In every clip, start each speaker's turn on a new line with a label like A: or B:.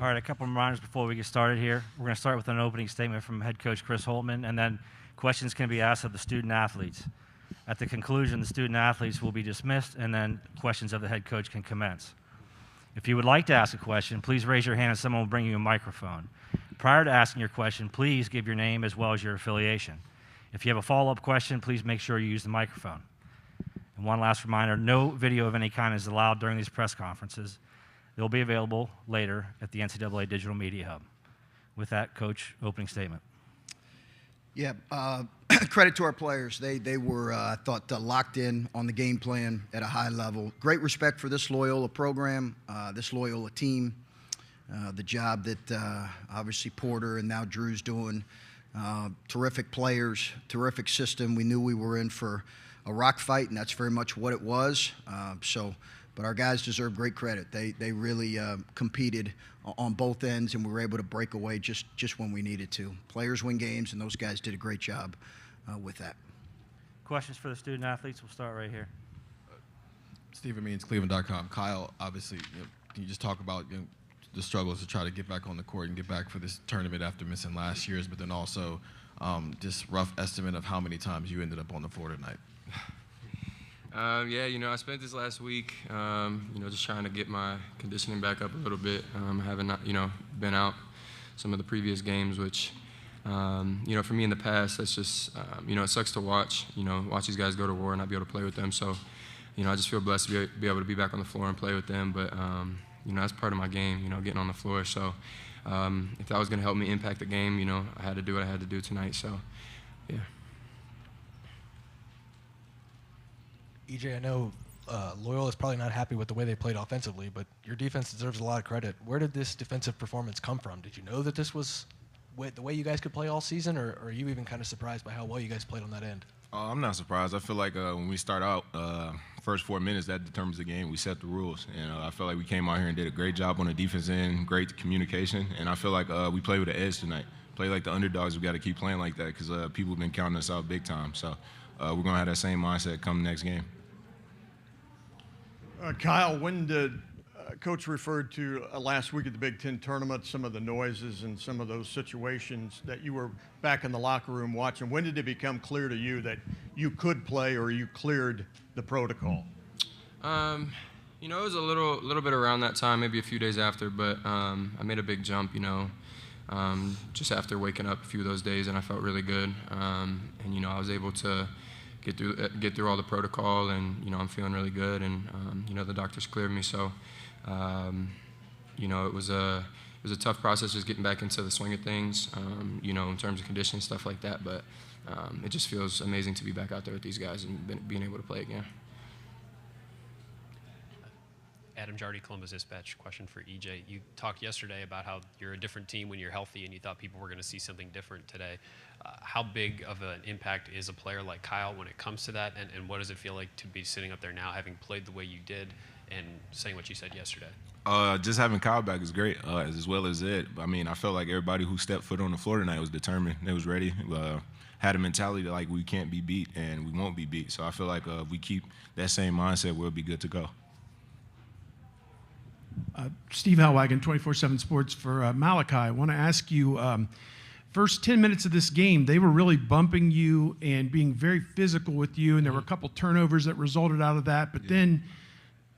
A: All right, a couple of reminders before we get started here. We're going to start with an opening statement from head coach Chris Holtmann, and then questions can be asked of the student athletes. At the conclusion, the student athletes will be dismissed, and then questions of the head coach can commence. If you would like to ask a question, please raise your hand and someone will bring you a microphone. Prior to asking your question, please give your name as well as your affiliation. If you have a follow-up question, please make sure you use the microphone. And one last reminder, no video of any kind is allowed during these press conferences. They'll be available later at the NCAA Digital Media Hub. With that, Coach, opening statement.
B: Yeah, credit to our players. They were, I thought, locked in on the game plan at a high level. Great respect for this Loyola program, this Loyola team, the job that obviously Porter and now Drew's doing. Terrific players, terrific system. We knew we were in for a rock fight, and that's very much what it was. But our guys deserve great credit. They really competed on both ends, and we were able to break away just when we needed to. Players win games, and those guys did a great job with that.
A: Questions for the student athletes? We'll start right here.
C: Stephen Means, Cleveland.com. Kyle, obviously, can you just talk about the struggles to try to get back on the court and get back for this tournament after missing last year's, but then also just rough estimate of how many times you ended up on the floor tonight?
D: Yeah, I spent this last week, just trying to get my conditioning back up a little bit. Having, been out some of the previous games, which, for me in the past, that's just, it sucks to watch these guys go to war and not be able to play with them. So, I just feel blessed to be able to be back on the floor and play with them. But, that's part of my game, getting on the floor. So, if that was going to help me impact the game, I had to do what I had to do tonight. So, yeah.
E: EJ, I know Loyola is probably not happy with the way they played offensively, but your defense deserves a lot of credit. Where did this defensive performance come from? Did you know that this was the way you guys could play all season, or are you even kind of surprised by how well you guys played on that end?
C: I'm not surprised. I feel like when we start out, first 4 minutes, that determines the game. We set the rules. And I feel like we came out here and did a great job on the defense end, great communication. And I feel like we played with an edge tonight. Play like the underdogs. We got to keep playing like that because people have been counting us out big time. So we're going to have that same mindset come next game.
F: Kyle, when did Coach referred to last week at the Big Ten tournament, some of the noises and some of those situations that you were back in the locker room watching? When did it become clear to you that you could play or you cleared the protocol?
D: It was a little bit around that time, maybe a few days after, but I made a big jump, just after waking up a few of those days, and I felt really good. And I was able to get through all the protocol, and I'm feeling really good, and the doctors cleared me. So it was a tough process just getting back into the swing of things, in terms of conditioning, stuff like that. But it just feels amazing to be back out there with these guys and being able to play again.
G: Adam Jardy, Columbus Dispatch. Question for EJ. You talked yesterday about how you're a different team when you're healthy, and you thought people were going to see something different today. How big of an impact is a player like Kyle when it comes to that, and what does it feel like to be sitting up there now, having played the way you did and saying what you said yesterday?
C: Just having Kyle back is great, as well as it. I mean, I felt like everybody who stepped foot on the floor tonight was determined. They was ready. Had a mentality that, like, we can't be beat and we won't be beat. So I feel like if we keep that same mindset, we'll be good to go.
H: Steve Hellwagon, 24/7 Sports for Malaki. I want to ask you, first 10 minutes of this game, they were really bumping you and being very physical with you, and there were a couple turnovers that resulted out of that, but then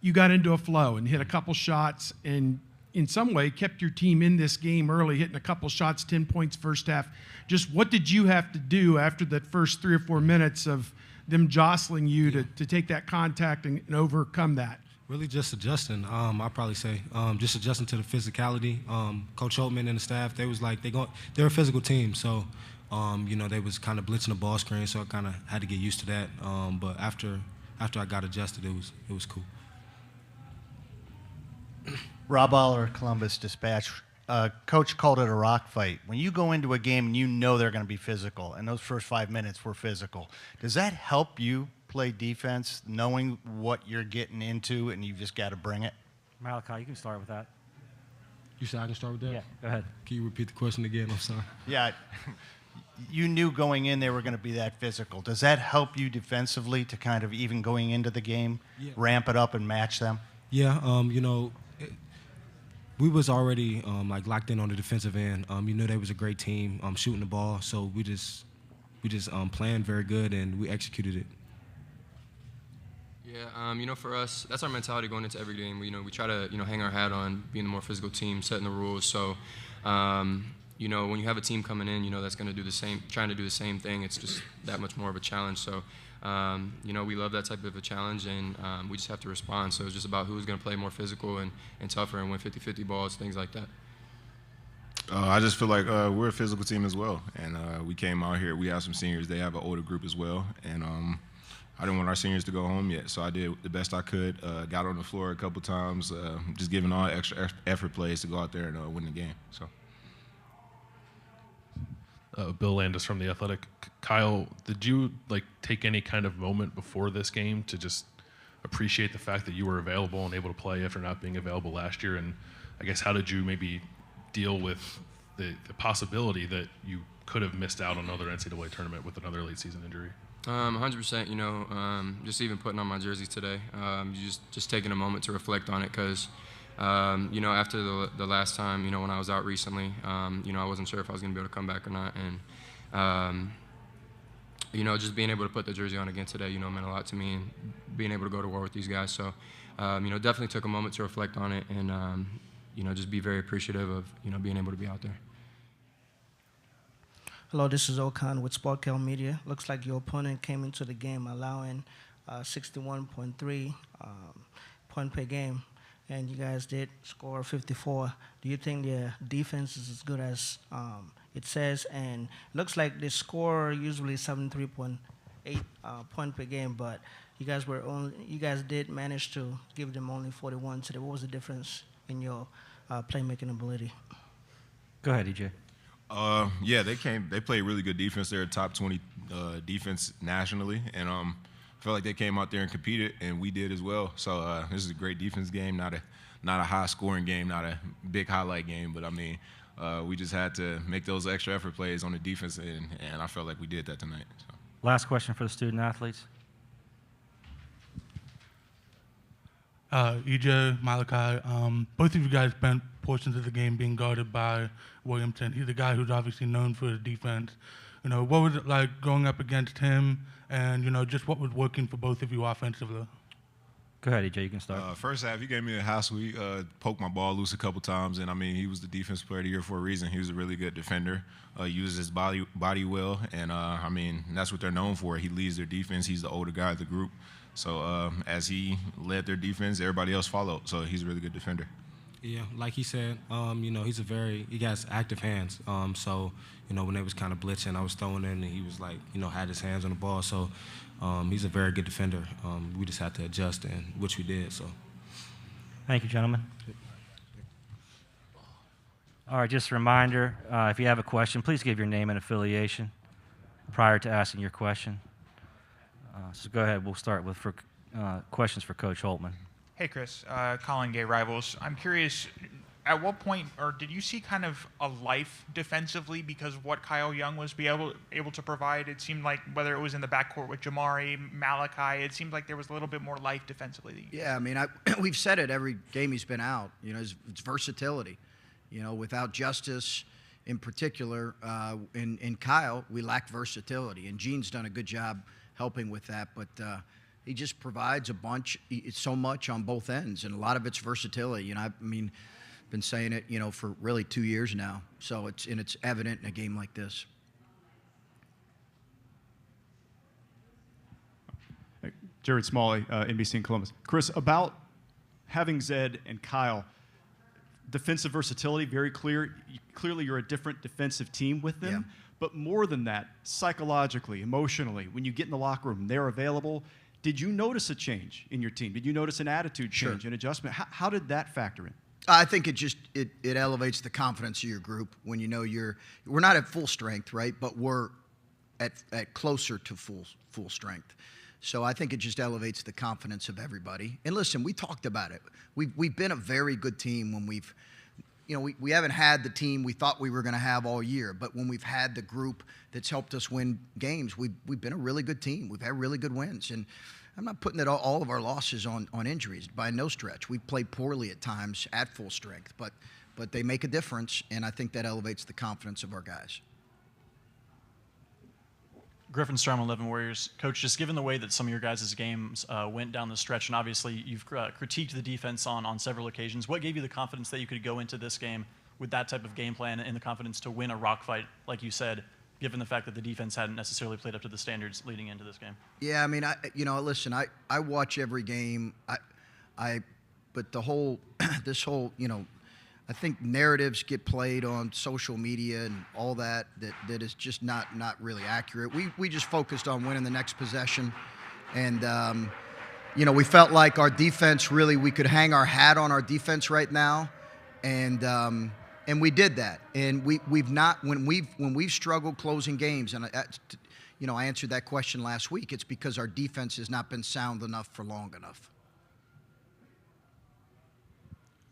H: you got into a flow and hit a couple shots and in some way kept your team in this game early, hitting a couple shots, 10 points first half. Just what did you have to do after that first 3 or 4 minutes of them jostling you to take that contact and overcome that?
I: Really just adjusting. I'll probably say just adjusting to the physicality. Coach Holtmann and the staff, they was like they're a physical team, so they was kind of blitzing the ball screen, so I kind of had to get used to that. But after I got adjusted, it was cool.
J: Rob Aller, Columbus Dispatch. Coach called it a rock fight. When you go into a game and you know they're going to be physical, and those first 5 minutes were physical, does that help you play defense, knowing what you're getting into, and you just got to bring it?
A: Malaki, you can start with that.
I: You said I can start with that?
A: Yeah, go ahead.
I: Can you repeat the question again? I'm sorry.
J: Yeah. You knew going in they were going to be that physical. Does that help you defensively to kind of even going into the game, ramp it up and match them?
I: Yeah, we was already like locked in on the defensive end. You know, they was a great team shooting the ball, so we just planned very good and we executed it.
D: Yeah, you know, for us, that's our mentality going into every game. You know, we try to, you know, hang our hat on being the more physical team, setting the rules. So, you know, when you have a team coming in, you know, that's going to do the same, trying to do the same thing, it's just that much more of a challenge. So, you know, we love that type of a challenge, and we just have to respond. So it's just about who's going to play more physical and tougher and win 50-50 balls, things like that.
C: I just feel like we're a physical team as well, and we came out here. We have some seniors; they have an older group as well, and I didn't want our seniors to go home yet, so I did the best I could. Got on the floor a couple times, just giving all extra effort plays to go out there and win the game. So.
K: Bill Landis from The Athletic. Kyle, did you take any kind of moment before this game to just appreciate the fact that you were available and able to play after not being available last year? And I guess how did you maybe deal with the possibility that you could have missed out on another NCAA tournament with another late season injury?
D: 100%. You know, just even putting on my jersey today, just taking a moment to reflect on it, because you know, after the last time, you know, when I was out recently, you know, I wasn't sure if I was going to be able to come back or not, and you know, just being able to put the jersey on again today, you know, meant a lot to me, and being able to go to war with these guys. So, you know, definitely took a moment to reflect on it, and you know, just be very appreciative of, you know, being able to be out there.
L: Hello, this is Okan with SportCal Media. Looks like your opponent came into the game allowing 61.3 point per game, and you guys did score 54. Do you think their defense is as good as it says? And looks like they score usually 73.8 point per game, but you guys did manage to give them only 41 today. What was the difference in your playmaking ability?
A: Go ahead, EJ.
C: Yeah, they played really good defense. They're a top 20 defense nationally, and felt like they came out there and competed, and we did as well. So this is a great defense game, not a high scoring game, not a big highlight game, but I mean, we just had to make those extra effort plays on the defense end, and I felt like we did that tonight. So.
A: Last question for the student athletes.
M: EJ, Malaki, both of you guys spent portions of the game being guarded by Williamson. He's a guy who's obviously known for his defense. You know, what was it like going up against him, and, you know, just what was working for both of you offensively?
A: Go ahead, EJ, you can start.
C: First half, he gave me a hassle. He poked my ball loose a couple times, and I mean, he was the defensive player of the year for a reason. He was a really good defender, uses his body well, and I mean, that's what they're known for. He leads their defense. He's the older guy of the group. So as he led their defense, everybody else followed. So he's a really good defender.
I: Yeah, like he said, you know, he got active hands. So, you know, when they was kind of blitzing, I was throwing in, and he was like, you know, had his hands on the ball. So he's a very good defender. We just had to adjust, and which we did. So.
A: Thank you, gentlemen. All right, just a reminder, if you have a question, please give your name and affiliation prior to asking your question. So go ahead. We'll start with questions for Coach Holtmann.
N: Hey, Chris. Colin Gay, Rivals. I'm curious, at what point, or did you see kind of a life defensively because of what Kyle Young was able to provide? It seemed like whether it was in the backcourt with Jamari, Malaki, it seemed like there was a little bit more life defensively.
B: Yeah, I mean, we've said it every game he's been out. You know, it's versatility. You know, without Justice in particular, in Kyle, we lacked versatility. And Gene's done a good job helping with that, but he just provides so much on both ends, and a lot of it's versatility. You know, I mean, I've been saying it, you know, for really 2 years now. So it's evident in a game like this.
O: Jared Smalley, NBC in Columbus. Chris, about having Zed and Kyle, defensive versatility, very clear. Clearly, you're a different defensive team with them. Yeah. But more than that, psychologically, emotionally, when you get in the locker room, they're available. Did you notice a change in your team? Did you notice an attitude change, an adjustment? How did that factor in?
B: I think it elevates the confidence of your group when you know we're not at full strength, right? But we're at closer to full strength. So I think it just elevates the confidence of everybody. And listen, we talked about it. We've been a very good team when we've. You know, we haven't had the team we thought we were going to have all year, but when we've had the group that's helped us win games, we've been a really good team. We've had really good wins, and I'm not putting all of our losses on injuries by no stretch. We played poorly at times at full strength, but they make a difference, and I think that elevates the confidence of our guys.
P: Griffin Strom, 11 Warriors. Coach, just given the way that some of your guys' games went down the stretch, and obviously you've critiqued the defense on several occasions, what gave you the confidence that you could go into this game with that type of game plan and the confidence to win a rock fight, like you said, given the fact that the defense hadn't necessarily played up to the standards leading into this game?
B: Yeah, I mean, listen, I watch every game. But the whole, I think narratives get played on social media and all that is just not really accurate. We just focused on winning the next possession, and we felt like our defense really, we could hang our hat on our defense right now, and we did that. And we've not, when we've struggled closing games, and I answered that question last week, it's because our defense has not been sound enough for long enough.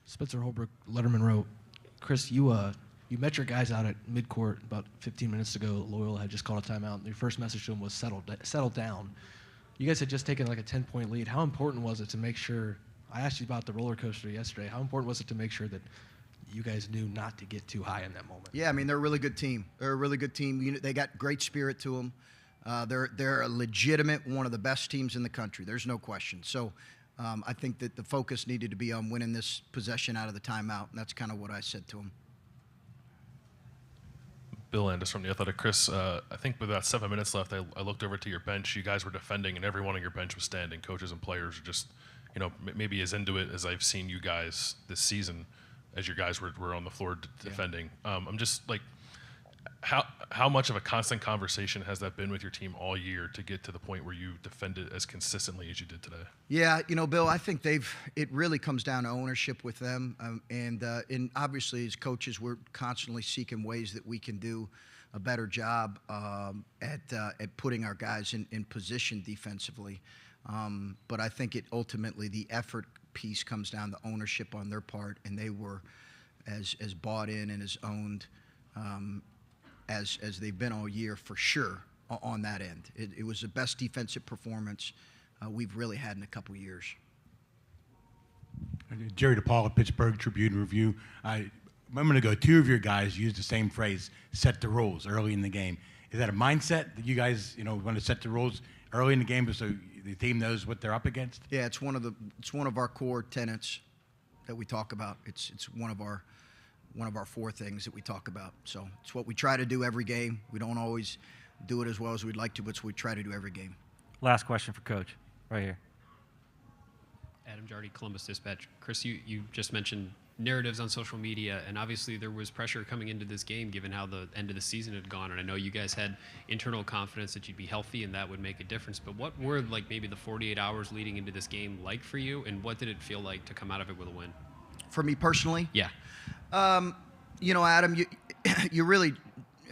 E: Spencer Holbrook, Letterman wrote, Chris, you met your guys out at midcourt about 15 minutes ago. Loyola had just called a timeout, and your first message to them was settle down. You guys had just taken like a 10-point lead. How important was it to make sure, I asked you about the roller coaster yesterday, how important was it to make sure that you guys knew not to get too high in that moment?
B: Yeah, I mean, they're a really good team. They're a really good team. They got great spirit to them. They're a legitimate, one of the best teams in the country. There's no question. So I think that the focus needed to be on winning this possession out of the timeout, and that's kind of what I said to him.
K: Bill Landis from The Athletic. Chris, I think with about 7 minutes left, I looked over to your bench. You guys were defending, and everyone on your bench was standing. Coaches and players are just, maybe as into it as I've seen you guys this season as your guys were on the floor defending. I'm just like, how much of a constant conversation has that been with your team all year to get to the point where you defended as consistently as you did today?
B: Yeah, Bill, I think it really comes down to ownership with them. And obviously as coaches, we're constantly seeking ways that we can do a better job at putting our guys in position defensively. But I think ultimately the effort piece comes down to ownership on their part, and they were as bought in and as owned as they've been all year for sure on that end. It was the best defensive performance we've really had in a couple years.
Q: Jerry DePaul, Pittsburgh Tribune Review. A moment ago, two of your guys used the same phrase, set the rules, early in the game. Is that a mindset that you guys want to set the rules early in the game so the team knows what they're up against?
B: Yeah, it's one of our core tenets that we talk about. It's one of our four things that we talk about. So it's what we try to do every game. We don't always do it as well as we'd like to, but it's what we try to do every game.
A: Last question for Coach, right here.
G: Adam Jardy, Columbus Dispatch. Chris, you just mentioned narratives on social media, and obviously there was pressure coming into this game given how the end of the season had gone, and I know you guys had internal confidence that you'd be healthy and that would make a difference, but what were maybe the 48 hours leading into this game like for you, and what did it feel like to come out of it with a win?
B: For me personally?
G: Yeah.
B: Adam, you really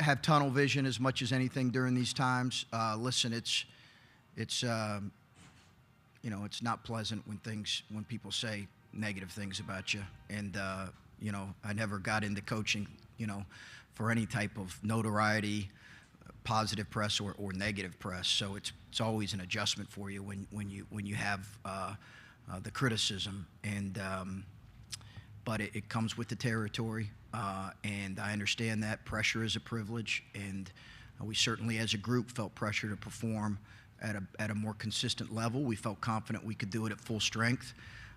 B: have tunnel vision as much as anything during these times. Listen, it's not pleasant when people say negative things about you. And, I never got into coaching, for any type of notoriety, positive press or negative press. So it's always an adjustment for you when you have the criticism. And but it comes with the territory, and I understand that pressure is a privilege, and we certainly as a group felt pressure to perform at a more consistent level. We felt confident we could do it at full strength.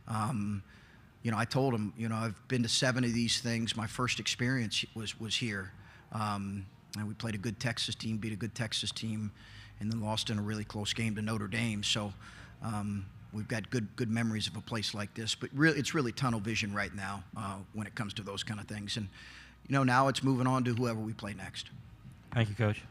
B: I told him, I've been to 7 of these things. My first experience was here. And we played a good Texas team, beat a good Texas team, and then lost in a really close game to Notre Dame. So we've got good memories of a place like this. But it's really tunnel vision right now when it comes to those kind of things. And, now it's moving on to whoever we play next.
A: Thank you, Coach.